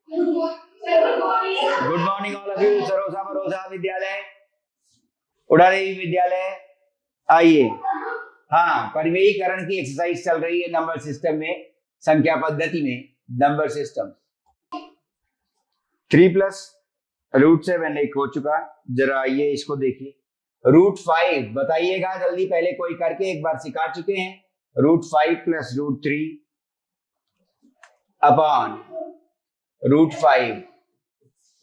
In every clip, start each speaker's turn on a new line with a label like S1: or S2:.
S1: Good morning all of you. सरोसा भरोसा विद्यालय, उड़ादेवी विद्यालय, आइए। हाँ, परिमेयीकरण की एक्सरसाइज चल रही है नंबर सिस्टम में, संख्या पद्धति में नंबर सिस्टम। 3 प्लस √7 एक हो चुका। जरा आइए इसको देखिए। √5 बताइएगा जल्दी, पहले कोई करके एक बार सिखा चुके हैं। √5 प्लस √3 अपॉन √5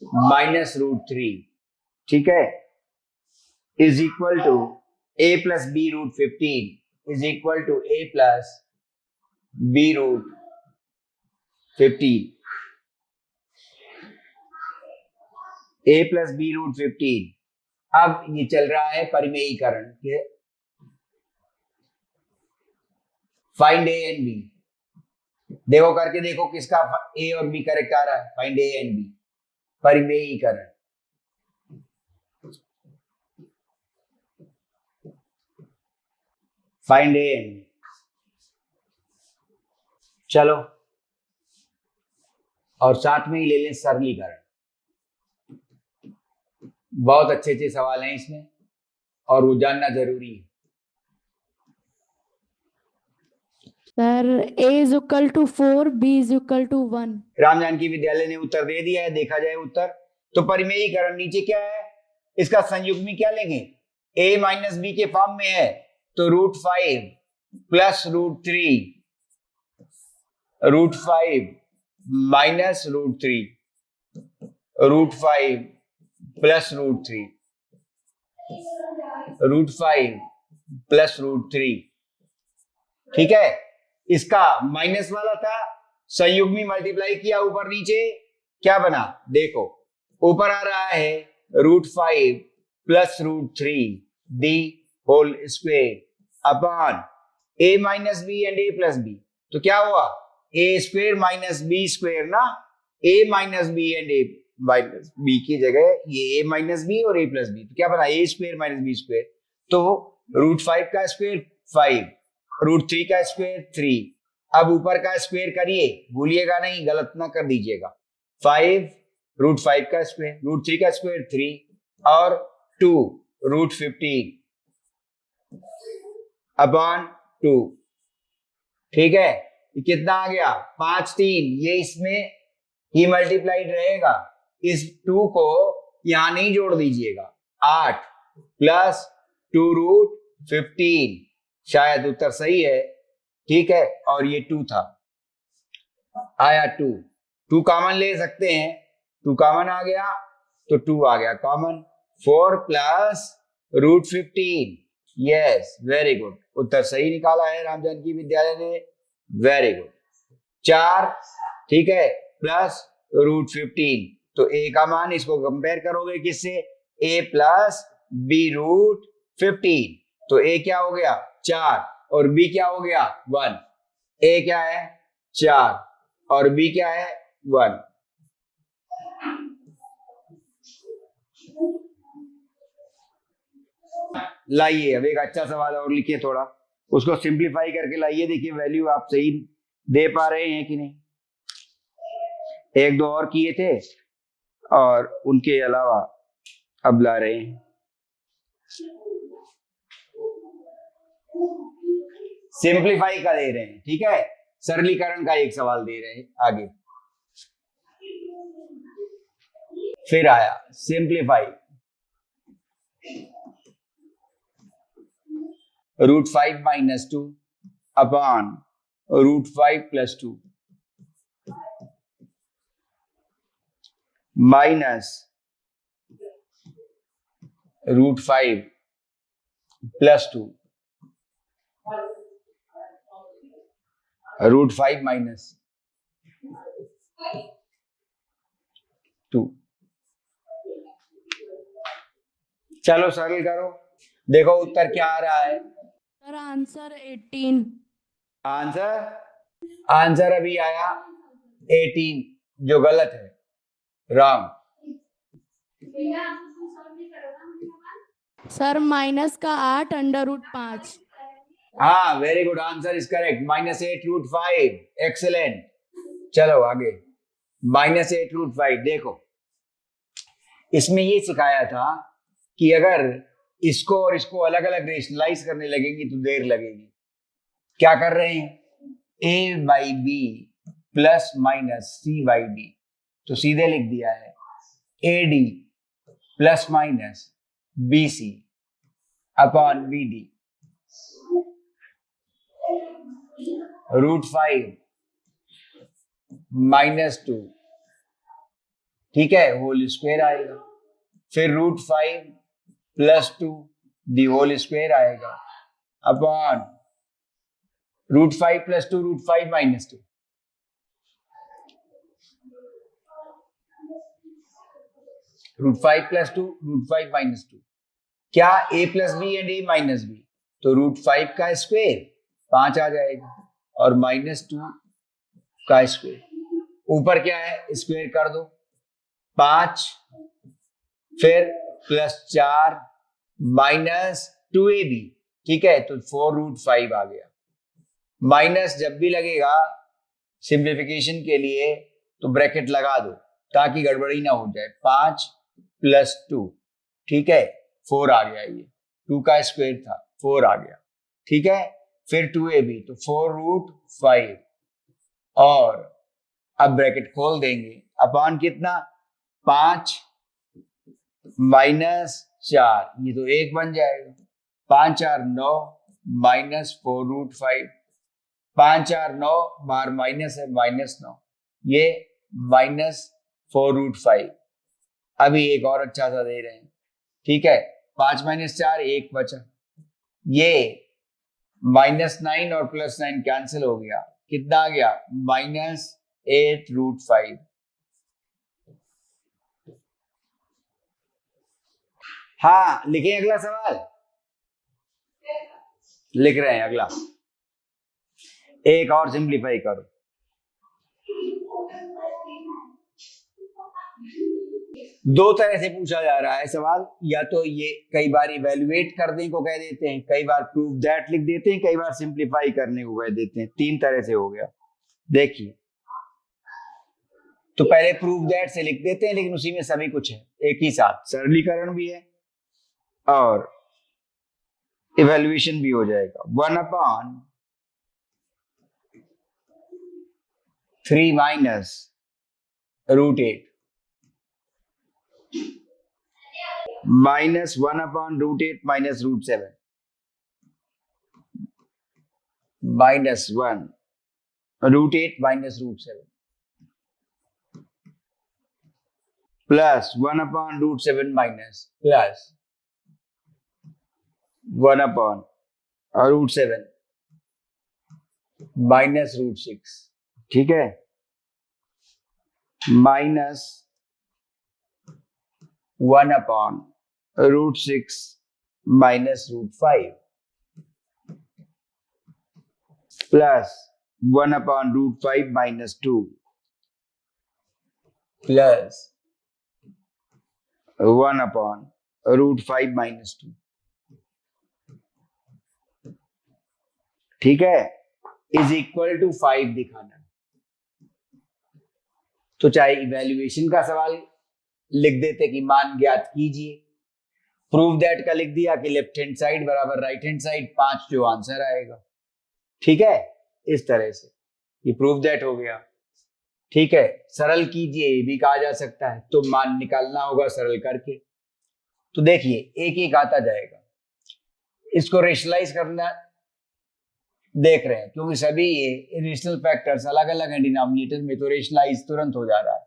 S1: माइनस √3, ठीक है, is equal to a plus b √15 is equal to a plus b √15। a plus b √15। अब ये चल रहा है परिमेयीकरण के, फाइंड a एंड b। देखो करके देखो किसका a और b करेक्ट आ रहा है। फाइंड a एंड b, परिमेयीकरण। Find A and B. चलो, और साथ में ही ले लें सरलीकरण। बहुत अच्छे अच्छे सवाल हैं इसमें और वो जानना जरूरी है।
S2: Sir a is equal to 4, b is equal to 1।
S1: Ram Janaki Vidyalaya ने उत्तर दे दिया है, देखा जाए उत्तर। तो परिमेयीकरण नीचे क्या है, इसका संयुग्मी क्या लेंगे, a माइनस बी के फॉर्म में है, तो √5 प्लस √3 √5 माइनस √3 √5 प्लस √3 √5 प्लस √3, ठीक है। इसका माइनस वाला था, संयुग्मी मल्टीप्लाई किया ऊपर नीचे, क्या बना देखो, ऊपर आ रहा है √5 plus √3 the whole square upon a minus b and a plus b. तो क्या हुआ, a square minus B square ना, a minus b and a minus b की जगह ये a माइनस बी और a प्लस बी, तो क्या बना a square minus B square. तो √5 का स्क्वेयर 5, √3 का स्क्वेयर 3। अब ऊपर का स्क्वेयर करिए, भूलिएगा नहीं, गलत ना कर दीजिएगा। 5 √5 का स्क्वेयर, √3 का स्क्वेयर 3 और 2 √15 अपॉन 2, ठीक है। ये कितना आ गया, 5 3, ये इसमें ही मल्टीप्लाइड रहेगा। इस 2 को यहां नहीं जोड़ दीजिएगा। 8 प्लस 2 √15, शायद उत्तर सही है, ठीक है। और ये 2 था, आया 2 कॉमन ले सकते हैं, 2 कॉमन आ गया तो 2 आ गया common. 4 plus √15, yes very good, उत्तर सही निकाला है राम जानकी विद्यालय ने, वेरी गुड। 4, ठीक है, प्लस √15, तो a का मान, इसको कंपेयर करोगे किससे, a प्लस b √15, तो a क्या हो गया 4 और b क्या हो गया 1। a क्या है 4 और b क्या है 1। लाइए अब एक अच्छा सवाल और लिखिए, थोड़ा उसको सिंप्लीफाई करके लाइए, देखिए वैल्यू आप सही दे पा रहे हैं कि नहीं। एक दो और किए थे और उनके अलावा अब ला रहे हैं। सिंप्लीफाई का दे रहे हैं, ठीक है, सरलीकरण का एक सवाल दे रहे हैं आगे। फिर आया simplify, √5 minus 2 upon √5 plus 2 minus √5 plus 2, √5 minus 2। चलो सरल करो, देखो उत्तर क्या आ रहा है।
S2: Sir answer 18।
S1: आंसर अभी आया 18, जो गलत है, रॉन्ग।
S2: सर माइनस का 8 √5।
S1: हाँ very good, answer is correct, -8 √5, excellent. चलो आगे, -8√5। देखो इसमें ये सिखाया था कि अगर इसको और इसको अलग अलग रेशनलाइज करने लगेंगी तो देर लगेगी। क्या कर रहे हैं, a/b प्लस माइनस c/d, तो सीधे लिख दिया है AD plus minus BC upon BD √5 -2, ठीक है, होल स्क्वायर आएगा। फिर √5 प्लस 2 दी होल स्क्वायर आएगा upon √5 plus 2 √5 minus 2, √5 plus 2 √5 minus 2, क्या a plus b and a minus b, तो √5 का स्क्वायर 5 आ जाएगा और -2 का स्क्वायर, ऊपर क्या है स्क्वायर कर दो 5, फिर +4 -2ab, ठीक है, तो 4√5 आ गया। माइनस जब भी लगेगा सिंप्लीफिकेशन के लिए तो ब्रैकेट लगा दो ताकि गड़बड़ी ना हो जाए। 5 + 2, ठीक है, 4 आ गया, ये 2 का स्क्वायर था 4 आ गया, ठीक है। फिर 2ab तो 4√5 और अब ब्रैकेट खोल देंगे अपॉन कितना 5 -4, ये तो 1 बन जाएगा, 5 4 9 -4√5, 5 4 9 बाहर माइनस है -9, ये -4√5। अभी एक और अच्छा सा दे रहे हैं, ठीक है, 5 - 4 1 बचा, ये -9 और +9 कैंसिल हो गया, कितना आ गया -8√5। हाँ लिखें अगला सवाल, लिख रहे हैं अगला, एक और सिंप्लीफाई करो। दो तरह से पूछा जा रहा है सवाल, या तो ये कई बार इवेल्युएट करने को कह देते हैं, कई बार प्रूव दैट लिख देते हैं, कई बार सिंप्लीफाई करने को कह देते हैं, 3 तरह से हो गया। देखिए तो पहले प्रूव दैट से लिख देते हैं, लेकिन उसी में सभी कुछ है एक ही साथ, सरलीकरण भी है और इवेल्युएशन भी हो जाएगा। 1/3 minus √8 -1/√8 minus √7 -1 √8 minus √7 plus 1/√7 minus plus 1/√7 minus √6, ठीक है, minus 1/√6 minus √5 plus 1/√5 minus 2 plus 1/√5 minus 2, ठीक है, इज इक्वल टू 5 दिखाना। तो चाहे इवैल्यूएशन का सवाल लिख देते कि मान ज्ञात कीजिए, प्रूव दैट का लिख दिया कि लेफ्ट हैंड साइड बराबर राइट हैंड साइड, 5 जो आंसर आएगा, ठीक है, इस तरह से ये प्रूव दैट हो गया, ठीक है। सरल कीजिए ये भी कहा जा सकता है, तो मान निकालना होगा सरल करके। तो देखिए एक एक आता जाएगा, इसको रेशनलाइज करना देख रहे हैं, क्योंकि सभी ये रेशनल फैक्टर्स अलग अलग हैं डिनोमिनेटर में, तो रेशनलाइज तुरंत हो जा रहा है।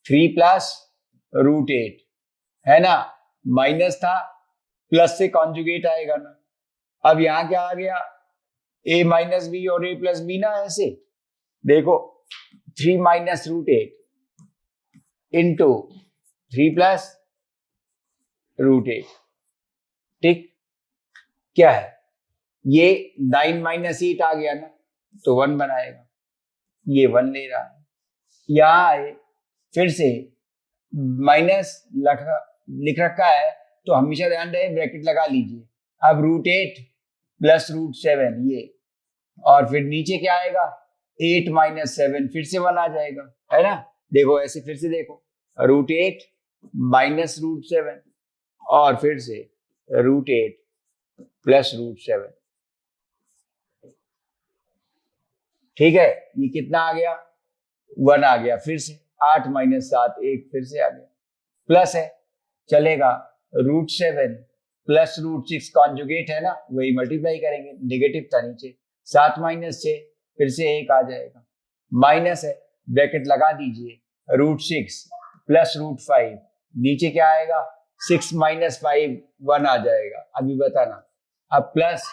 S1: 3 + √8 है ना, माइनस था, प्लस से कॉन्जुगेट आएगा ना। अब यहां क्या आ गया, a माइनस बी और a प्लस बी ना, ऐसे देखो 3 - √8 इंटू 3 + √8, ठीक, क्या है ये 9 - 8 आ गया ना, तो 1 बनाएगा, ये 1 ले रहा है, यहां आए फिर से माइनस लिख रखा है, तो हमेशा ध्यान रहे ब्रैकेट लगा लीजिए। अब √8 प्लस √7 ये, और फिर नीचे क्या आएगा 8 - 7, फिर से 1 आ जाएगा, है ना, देखो ऐसे फिर से देखो, √8 माइनस √7 और फिर से √8 प्लस √7। ठीक है, ये कितना आ गया? 1 आ गया। फिर से 8 माइनस 7 1 फिर से आ गया। प्लस है, चलेगा। √7 प्लस √6 कॉन्जुगेट है ना, वही मल्टीप्लाई करेंगे, नेगेटिव था नीचे। 7 माइनस 6 फिर से 1 आ जाएगा। माइनस है, ब्रैकेट लगा दीजिए, √6 प्लस √5 नीचे क्या आएगा? 6 माइनस 5 1 आ जाएगा। अभी बताना। अब प्लस,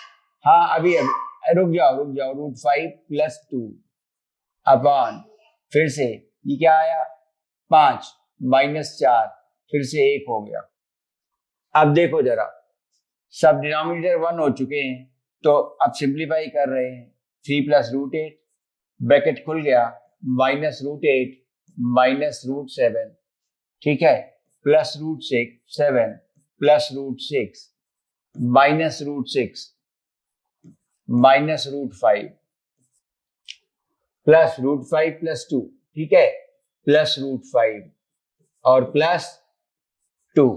S1: हाँ अभी रुक जाओ √5 प्लस 2 अपॉन फिर से ये क्या आया? 5 माइनस 4 फिर से 1 हो गया। अब देखो जरा, सब डिनोमिनेटर 1 हो चुके हैं, तो अब सिंप्लीफाई कर रहे हैं। 3 प्लस √8 ब्रैकेट खुल गया, माइनस √8 माइनस √7, ठीक है, plus √7 plus √6 minus √6 minus √5 plus √5 plus 2, ठीक है, प्लस √5 और प्लस 2।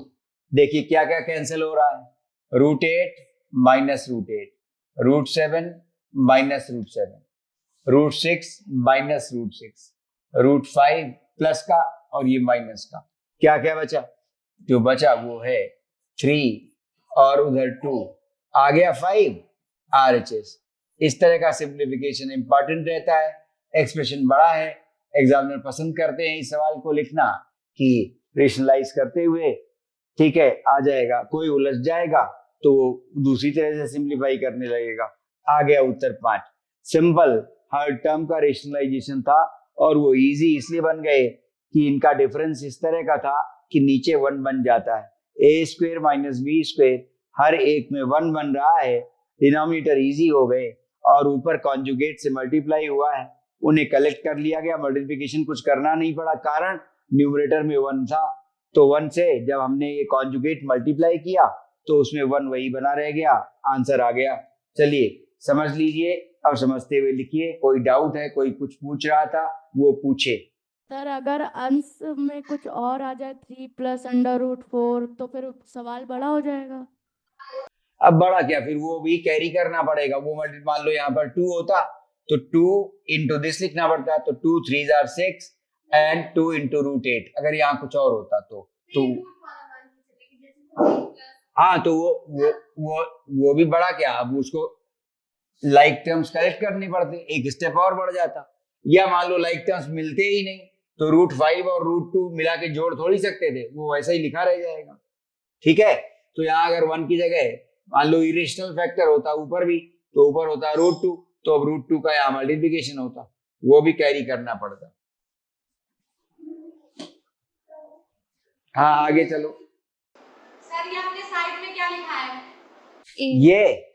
S1: देखिए क्या क्या कैंसिल हो रहा है? √8 माइनस √8, √7 माइनस √7, √6 माइनस √6, √5 प्लस का और ये माइनस का। क्या क्या बचा? जो बचा वो है 3 और उधर 2 आ गया 5 RHS। इस तरह का सिंप्लीफिकेशन इंपॉर्टेंट रहता है। एक्सप्रेशन बड़ा है, एग्जामिनर पसंद करते हैं इस सवाल को लिखना कि रेशनलाइज करते हुए, ठीक है, आ जाएगा। कोई उलझ जाएगा तो वो दूसरी तरह से सिंप्लीफाई करने लगेगा। आ गया उत्तर 5। सिंपल हर टर्म का रेशनलाइजेशन था और वो इजी इसलिए बन गए कि इनका डिफरेंस इस तरह का था कि नीचे 1 बन जाता है। a² माइनस b², हर एक में 1 बन रहा है, डिनोमिनेटर इजी हो गए और ऊपर कॉन्जुगेट से मल्टीप्लाई हुआ है, उन्हें कलेक्ट कर लिया गया, मल्टीप्लिकेशन कुछ करना नहीं पड़ा। कारण न्यूमरेटर में 1 था, तो 1 से जब हमने ये कॉन्जुगेट मल्टीप्लाई किया तो उसमें 1 वही बना रह गया, आंसर आ गया। चलिए समझ लीजिए, अब समझते हुए लिखिए। कोई डाउट है? कोई कुछ पूछ रहा था वो पूछे।
S2: सर अगर अंश में कुछ और आ जाए 3 प्लस √4 तो फिर सवाल बड़ा हो जाएगा।
S1: अब बड़ा क्या, फिर वो भी कैरी करना पड़ेगा। वो मान लो यहाँ पर 2 होता तो 2 इंटू दिस लिखना पड़ता, तो 2 3 आर 6 एंड 2 इंटू √8। अगर यहाँ कुछ और होता तो हाँ, तो वो भी बड़ा क्या, अब उसको लाइक टर्म्स करेक्ट करनी पड़ती, एक स्टेप और बढ़ जाता। या मान लो लाइक टर्म्स मिलते ही नहीं तो √5 और √2 मिला के जोड़ थोड़ी सकते थे, वो वैसा ही लिखा रह जाएगा। ठीक है, तो यहाँ अगर 1 की जगह मान लो इरेशनल फैक्टर होता ऊपर भी, तो ऊपर होता √2, तो अब √2 का यहाँ मल्टीप्लिकेशन होता, वो भी कैरी करना पड़ता। हाँ आगे चलो।
S3: सर ये आपने साइड में क्या लिखा है?
S1: ये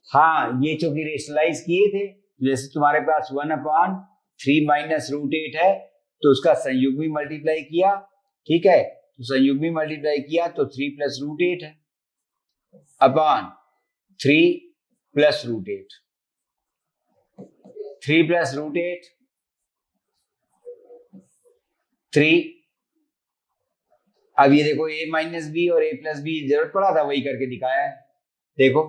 S1: हाँ, ये चूंकि रेशनलाइज किए थे, जैसे तुम्हारे पास 1/3 माइनस √8 है, तो उसका संयुग्मी मल्टीप्लाई किया, ठीक है, तो संयुग्मी मल्टीप्लाई किया तो 3 प्लस √8 है अपॉन 3 प्लस √8, 3 प्लस √8 3। अब ये देखो a माइनस बी और a प्लस बी, जरूरत पड़ा था वही करके दिखाया है। देखो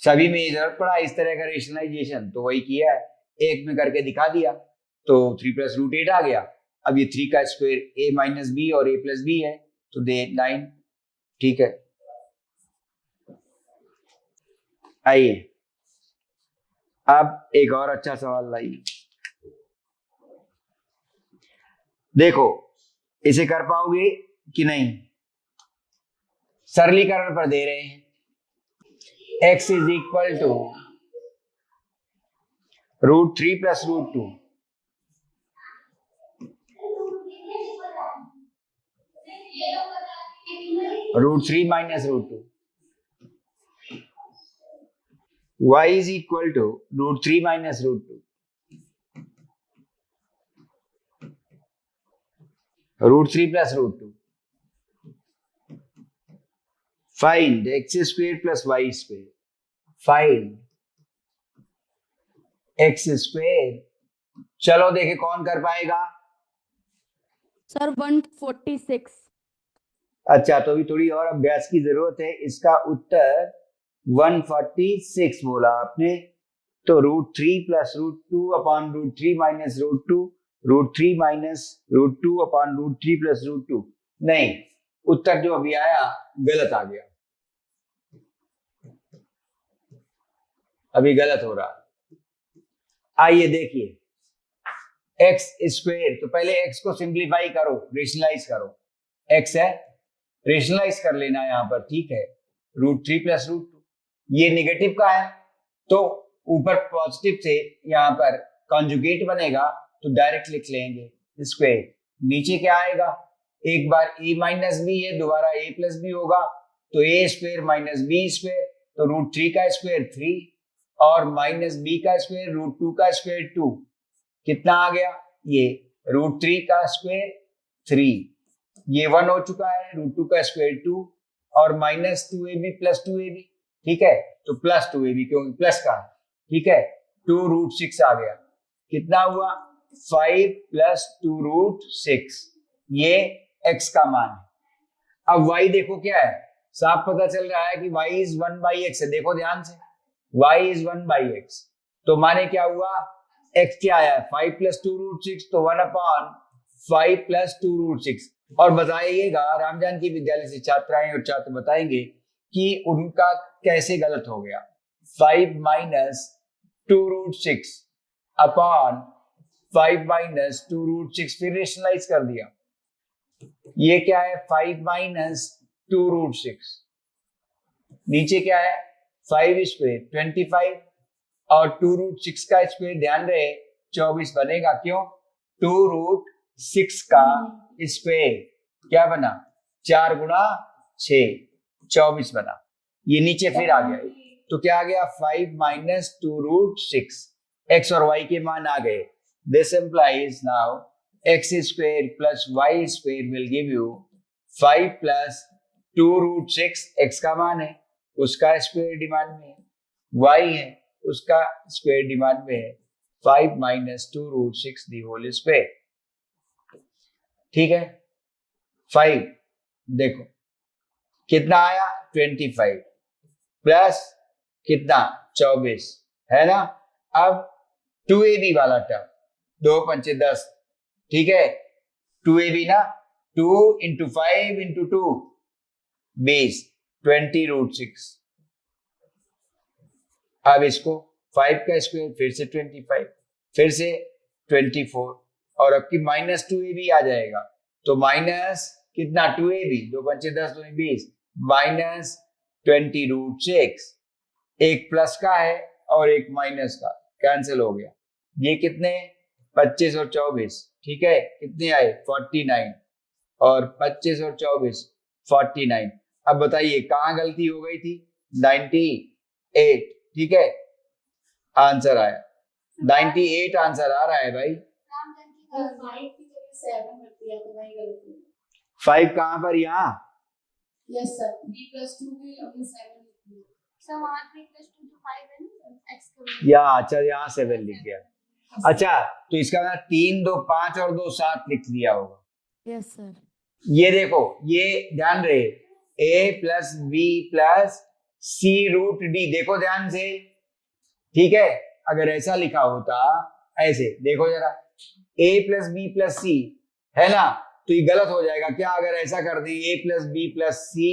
S1: सभी में ये जरूरत पड़ा इस तरह का रेशनलाइजेशन, तो वही किया है, एक में करके दिखा दिया, तो 3 प्लस √8 आ गया। अब ये 3 का स्क्वायर a माइनस बी और a प्लस बी है, तो दे 9। ठीक है, आइए अब एक और अच्छा सवाल लाइए। देखो इसे कर पाओगे कि नहीं? सरलीकरण पर दे रहे हैं, x is equal to √3 plus √2, √3 minus √2, y is equal to √3 minus √2, √3 plus √2। Find x² plus y², find x² चलो देखे कौन कर पाएगा।
S2: सर 146।
S1: अच्छा, तो भी थोड़ी और अभ्यास की जरूरत है। इसका उत्तर 146 बोला आपने। तो √3 plus √2 upon √3 minus √2, √3 minus √2 upon √3 plus √2। नहीं, उत्तर जो अभी आया गलत आ गया, अभी गलत हो रहा। आइए देखिए, एक्स स्क्वेयर, तो पहले एक्स को सिंप्लीफाई करो, रेशनलाइज करो। एक्स है, रेशनलाइज कर लेना यहां पर, ठीक है। √3 प्लस √2, ये नेगेटिव का है तो ऊपर पॉजिटिव से यहां पर कॉन्जुगेट बनेगा तो डायरेक्ट लिख लेंगे स्क्वेयर। नीचे क्या आएगा, एक बार a माइनस बी है, दोबारा a प्लस बी होगा, तो a square minus B square, तो √3 का स्क्वेयर 3 और माइनस बी का स्क्वेयर √2 का स्क्वेयर 2। कितना आ गया, ये √3 का स्क्वेयर 3, ये 1 हो चुका है, √2 का स्क्वेयर 2 और माइनस 2ab प्लस 2ab, ठीक है। तो प्लस 2ab क्योंकि प्लस का है, ठीक है। 2√6 आ गया, कितना हुआ 5 प्लस 2√6, ये x का मान है। अब y देखो क्या है, साफ पता चल रहा है कि y इज 1/x है। देखो ध्यान से, y इज 1/x, तो माने क्या हुआ, x क्या आया है 5 प्लस 2√6, तो 1/5 प्लस 2√6। और बताइएगा, रामजान की विद्यालय से छात्राएं और छात्र बताएंगे कि उनका कैसे गलत हो गया। 5 माइनस 2√6 अपॉन 5 माइनस 2√6, फिर रेशनलाइज कर दिया। ये क्या है 5 माइनस 2√6, नीचे क्या है 5 स्क्वेयर 25 और 2√6 का स्क्वेयर ध्यान रहे 24 बनेगा। क्यों, 2√6 का स्क्वेयर क्या बना, 4 गुणा 6, 24 बना। ये नीचे फिर आ गया, तो क्या आ गया 5 माइनस 2√6, एक्स और वाई के मान आ गए। This implies now x square plus y square will give you 5 plus 2√6, x का मान है, उसका स्क्वेयर डिमांड में है, वाई है उसका स्क्वायर डिमांड में है, 5 माइनस 2√6 दी होल स्क्वायर, ठीक है। 5 देखो कितना आया 25 प्लस कितना 24 है ना। अब 2ab वाला टर्म, 2 पंचे 10, ठीक है। 2ab ना, 2 इंटू 5 इंटू 2 20, 20√6। अब इसको 5 का स्क्वायर फिर से 25, फिर से 24 और अब की माइनस 2ab आ जाएगा, तो माइनस कितना 2ab, 2 पंचे 10 2 20, माइनस 20√6। एक प्लस का है और एक माइनस का, कैंसिल हो गया। ये कितने 25 और 24, ठीक है, कितने आए 49 और 25 और 24 49। अब बताइए कहां गलती हो गई थी, 98, ठीक है। आंसर आया 98, आंसर आ रहा है भाई। 5 कहां पर, यहाँ,
S4: यस सर, b plus 2 भी हमने 7 लिख दिया।
S3: सर वहाँ 3 + 2 जो 5 है ना x का
S1: या अच्छा यहाँ 7 लिख दिया। अच्छा, तो इसका मतलब 3 2 5 और 2 7 लिख दिया होगा।
S2: Yes sir.
S1: ये देखो, ये ध्यान रहे a plus b plus c root d, देखो ध्यान से, ठीक है। अगर ऐसा लिखा होता, ऐसे देखो जरा, a प्लस बी प्लस सी है ना, तो ये गलत हो जाएगा क्या अगर ऐसा कर दें a प्लस बी प्लस सी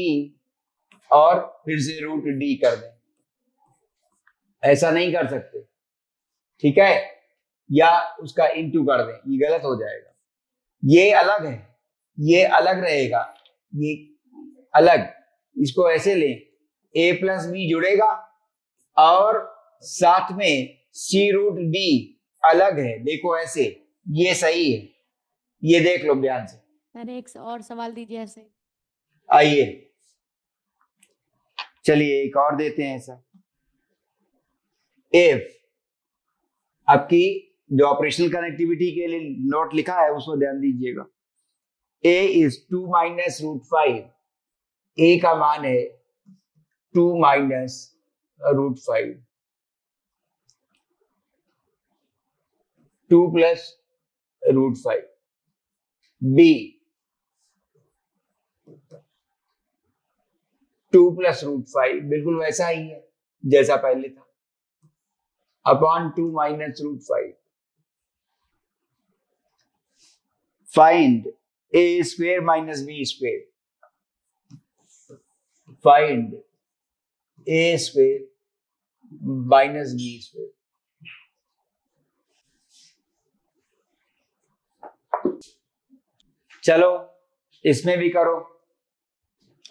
S1: और फिर से रूट डी कर दें, ऐसा नहीं कर सकते, ठीक है। या उसका इंटू कर दें, ये गलत हो जाएगा। ये अलग है, ये अलग रहेगा, ये अलग, इसको ऐसे लें, a प्लस बी जुड़ेगा और साथ में सी रूट डी अलग है, देखो ऐसे, ये सही है, ये देख लो ध्यान से।
S2: सर एक और सवाल दीजिए ऐसे।
S1: आइए चलिए एक और देते हैं ऐसा। इफ आपकी जो ऑपरेशनल कनेक्टिविटी के लिए नोट लिखा है उसको ध्यान दीजिएगा। a इज 2 माइनस √5, a का मान है 2 minus √5। 2 plus root 5, B 2 plus root 5 बिल्कुल वैसा ही है जैसा पहले था, upon 2 minus root 5. Find A square minus B square. Find A square minus B square. चलो इसमें भी करो.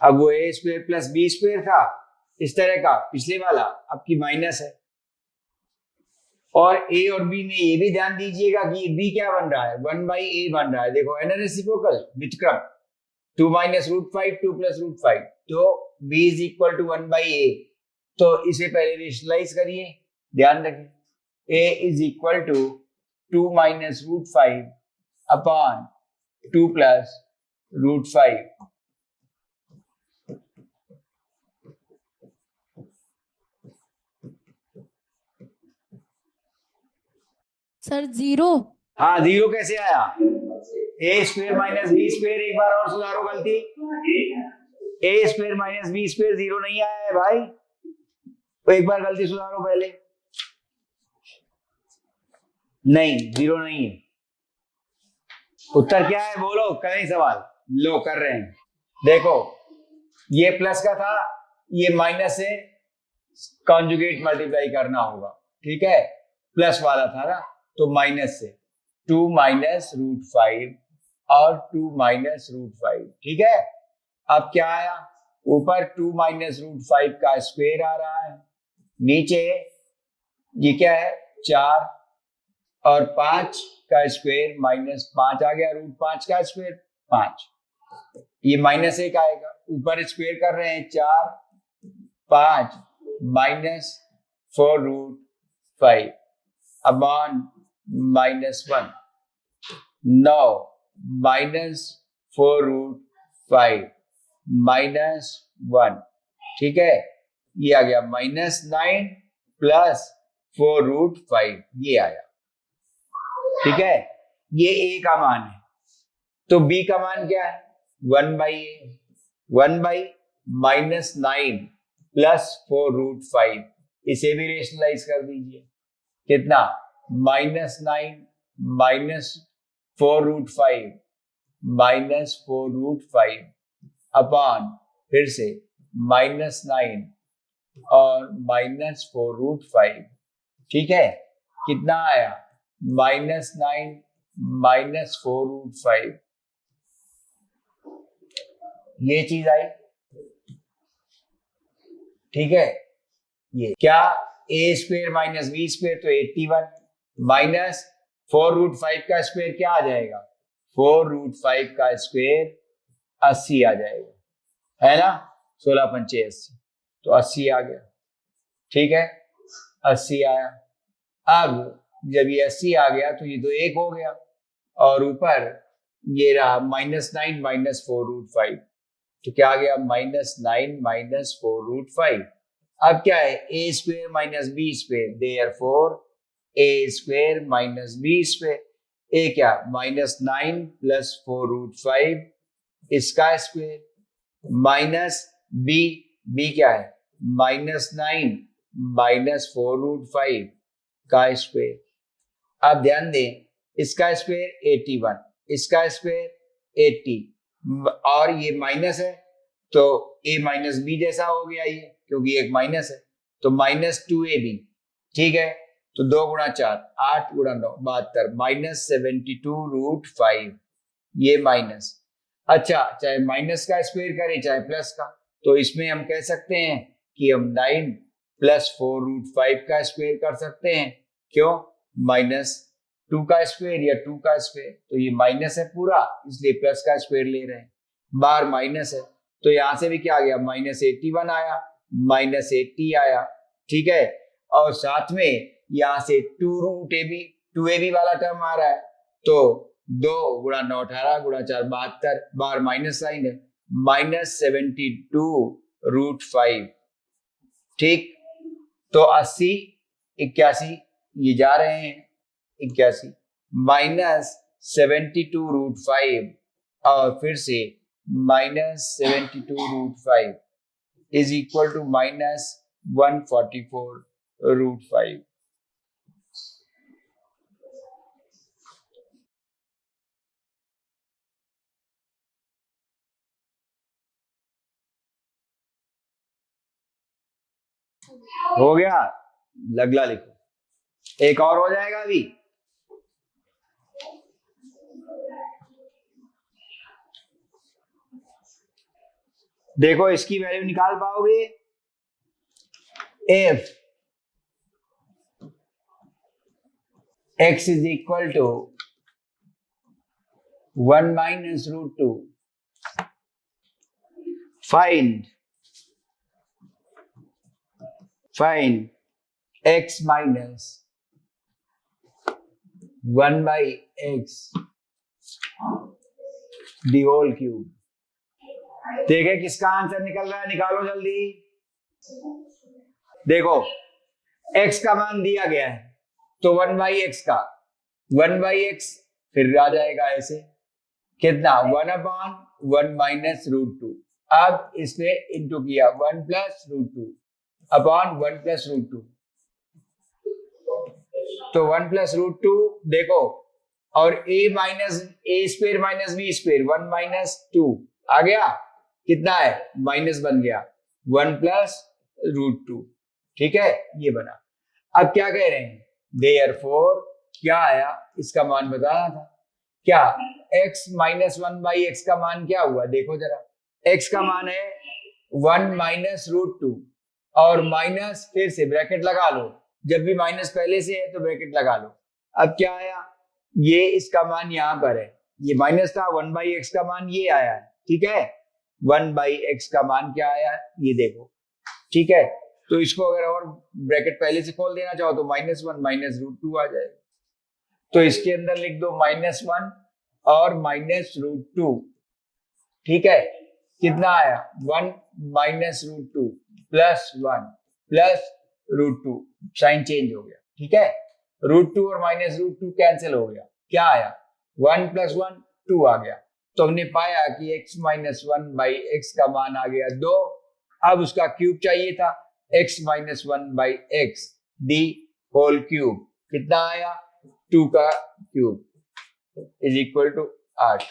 S1: अब वो A square plus B square था इस तरह का पिछले वाला, अब की माइनस है. और ए और बी में ये भी ध्यान दीजिएगा कि बी क्या बन रहा है, 1/a बन रहा है. देखो है ना रेसिप्रोकल व्युत्क्रम. 2 माइनस रूट 5, 2 प्लस रूट 5, तो b is equal to 1/a. तो इसे पहले रेशनलाइज करिए, ध्यान रखिए. a is equal to 2 minus root 5 upon 2 plus root 5.
S2: Sir 0.
S1: हाँ, 0 कैसे आया? A square minus B square. एक बार और सुधारो गलती. A square minus B square 0 नहीं आया है भाई, तो एक बार गलती सुधारो पहले. नहीं, 0 नहीं है. उत्तर क्या है बोलो, करें सवाल. लो कर रहे हैं. देखो ये प्लस का था, ये माइनस से कॉन्जुगेट मल्टीप्लाई करना होगा. ठीक है, प्लस वाला था ना, तो माइनस से 2 माइनस रूट 5 और 2 माइनस रूट 5. ठीक है, अब क्या आया? ऊपर 2 माइनस रूट 5 का स्क्वायर आ रहा है, नीचे ये क्या है 4 और 5 का स्क्वायर माइनस 5 आ गया, रूट 5 का स्क्वायर 5. ये माइनस 1 आएगा, ऊपर स्क्वायर कर रहे हैं 4 5 minus 4 root 5 upon -1. 9 minus 4 root 5 -1. ठीक है, ये आ गया -9 प्लस 4 रूट 5, ये आया. ठीक है, ये a का मान है. तो b का मान क्या है? 1/a. 1/-9 plus 4 root 5. इसे भी रेशनलाइज कर दीजिए. कितना? -9 minus 4 root 5 minus 4 root 5 upon फिर से -9 और माइनस 4 रूट 5. ठीक है, कितना आया? -9 माइनस 4 रूट 5. ये चीज आई. ठीक है, ये क्या? a square minus B square तो 81 माइनस 4 रूट 5 का स्क्वायर क्या आ जाएगा? 4 रूट 5 का स्क्वायर 80 आ जाएगा, है ना. 16 पंचे 80, तो 80 आ गया. ठीक है, 80 आया. अब जब ये 80 आ गया तो ये तो 1 हो गया, और ऊपर ये रहा -9 माइनस 4 रूट 5, तो क्या आ गया? -9 माइनस 4 रूट 5. अब क्या है? a square minus B square, therefore a square minus B square. a क्या? -9 प्लस 4 रूट 5 इसका स्क्वेयर माइनस b क्या है? -9 माइनस 4 रूट 5 का स्क्वेयर. अब ध्यान दें, इसका स्क्वेयर 81, इसका स्क्वेयर 80, और ये माइनस है तो a माइनस बी जैसा हो गया ये, क्योंकि एक माइनस है, तो -2ab. ठीक है, तो 2 गुणा 4 8 गुणा 9 72 -72 रूट 5, ये माइनस. अच्छा, चाहे माइनस का स्क्वायर करें चाहे प्लस का, तो इसमें हम कह सकते हैं कि हम 9 प्लस 4 रूट 5 का स्क्वायर कर सकते हैं. क्यों? -2 का स्क्वायर या 2 का स्क्वायर, तो ये माइनस है पूरा, इसलिए प्लस का स्क्वायर ले रहे हैं. बार माइनस है, तो यहां से भी क्या आ गया? -81 आया, -80 आया. ठीक है, और साथ में यहां से 2 रूट ab 2ab वाला टर्म आ रहा है, तो 2 गुणा 9 18 गुणा 4 72, बार माइनस साइन है, -72 रूट 5. ठीक, तो 80 81 ये जा रहे हैं 81, -72√5 और फिर से -72√5 इज इक्वल टू -144√5। हो गया, अगला लिखो। एक और हो जाएगा अभी। देखो इसकी वैल्यू निकाल पाओगे। If x is equal to 1 minus √2, find x minus 1 by x the whole cube। देखे किसका आंसर निकल रहा है, निकालो जल्दी। देखो x का मान दिया गया है तो 1 by x का 1 by x फिर आ जाएगा ऐसे, कितना 1/1 minus √2। अब इसने इंटू किया 1 plus √2 अपॉन 1 plus √2, तो 1 plus √2 देखो, और a square minus b square 1 minus 2 आ गया, कितना है माइनस बन गया 1 plus √2। ठीक है, ये बना। अब क्या कह रहे हैं, देयरफॉर क्या आया, इसका मान बताना था क्या, x minus 1 by x का मान क्या हुआ, देखो जरा, x का मान है 1 minus √2 और माइनस फिर से ब्रैकेट लगा लो, जब भी माइनस पहले से है तो ब्रैकेट लगा लो। अब क्या आया, ये इसका मान यहां पर है, ये माइनस था, 1 by x का मान ये आया है। ठीक है, 1 by x का मान क्या आया है ये देखो। ठीक है, तो इसको अगर और ब्रैकेट पहले से खोल देना चाहो तो -1 minus √2 आ जाएगा, तो इसके अंदर लिख दो -1 और -√2। ठीक है, कितना आया 1 minus √2 plus 1 plus √2, sign change हो गया। ठीक है, √2 और -√2 कैंसिल हो गया, क्या आया 1 + 1 2 आ गया। तो हमने पाया कि x - 1 by x का मान आ गया 2। अब उसका क्यूब चाहिए था, x - 1 by x the whole cube, कितना आया 2 का क्यूब इज इक्वल टू 8।